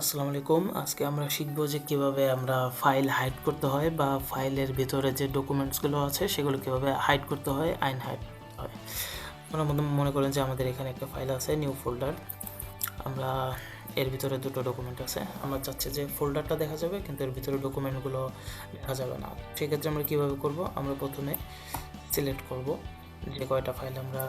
আসসালামু আলাইকুম। আজকে আমরা শিখব যে কিভাবে আমরা ফাইল হাইড করতে হয় বা ফাইলের ভিতরে যে ডকুমেন্টসগুলো আছে সেগুলো কিভাবে হাইড করতে হয়, হাইড করতে হয়। আমরা মনে করেন যে আমাদের এখানে একটা ফাইল আছে, নিউ ফোল্ডার। আমরা এর ভিতরে দুটো ডকুমেন্ট আছে। আমরা চাচ্ছি যে ফোল্ডারটা দেখা যাবে কিন্তু এর ভিতরে ডকুমেন্টগুলো দেখা যাবে না। সেক্ষেত্রে আমরা কীভাবে করব? আমরা প্রথমে সিলেক্ট করব যে কয়টা ফাইল আমরা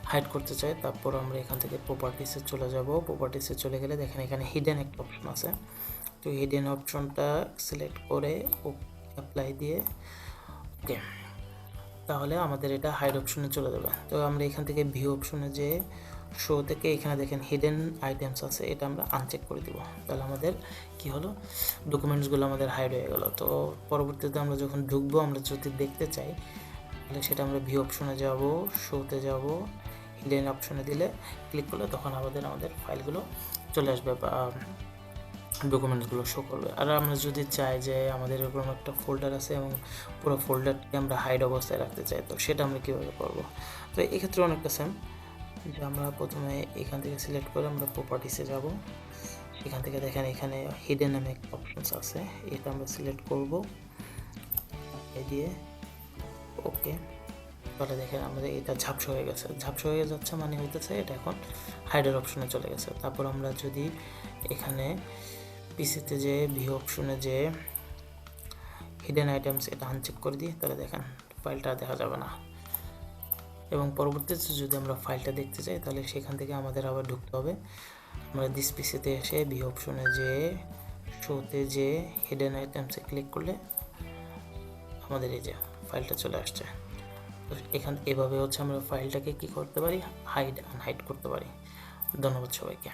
হাইড করতে চাই। তারপর আমরা এখান থেকে প্রপার্টিসে চলে যাব। প্রপার্টিসে চলে গেলে দেখেন এখানে হিডেন একটা অপশন আছে। তো হিডেন অপশনটা সিলেক্ট করে অ্যাপ্লাই দিয়ে ওকে, তাহলে আমাদের এটা হাইড অপশনে চলে যাবে। তো আমরা এখান থেকে ভিউ অপশনে যে শো থেকে এখানে দেখেন হিডেন আইটেমস আছে, এটা আমরা আনচেক করে দিব। তাহলে আমাদের কি হলো, ডকুমেন্টসগুলো আমাদের হাইড হয়ে গেল। তো পরবর্তীতে আমরা যখন ঢুকবো, আমরা যদি দেখতে চাই তাহলে সেটা আমরা ভিউ অপশনে যাব, শোতে যাব, হিডেন অপশনে দিলে ক্লিক করলে তখন আমাদের ফাইলগুলো চলে আসবে বা ডকুমেন্টসগুলো শো করবে। আর আমরা যদি চাই যে আমাদের এরকম একটা ফোল্ডার আছে এবং পুরো ফোল্ডারটি আমরা হাইড অবস্থায় রাখতে চাই, তো সেটা আমরা কীভাবে করব? তো এক্ষেত্রে অনেকটা সেম, যে আমরা প্রথমে এখান থেকে সিলেক্ট করে আমরা প্রপার্টিসে যাব। এখান থেকে দেখেন এখানে হিডেন নামে একটা অপশনস আছে, এটা আমরা সিলেক্ট করব দিয়ে ওকে। তাহলে দেখেন আমাদের এটা ঝাপসা হয়ে গেছে। ঝাপসা হয়ে যাচ্ছে মানে হইতেছে এটা এখন হাইডের অপশনে চলে গেছে। তারপর আমরা যদি এখানে পিসিতে যে ভিউ অপশনে যে হিডেন আইটেমস এটা আনচেক করে দিই, তাহলে দেখেন ফাইলটা দেখা যাবে না। এবং পরবর্তীতে যদি আমরা ফাইলটা দেখতে চাই তাহলে সেখান থেকে আমাদের আবার ঢুকতে হবে। আমরা দিস পিসিতে এসে ভিউ অপশনে যে শোতে যে হিডেন আইটেমসে ক্লিক করলে আমাদের এই যে ফাইলটা চলে আসছে। তো এভাবে হচ্ছে আমরা ফাইলটাকে কী করতে পারি, হাইড আনহাইড করতে পারি। ধন্যবাদ সবাইকে।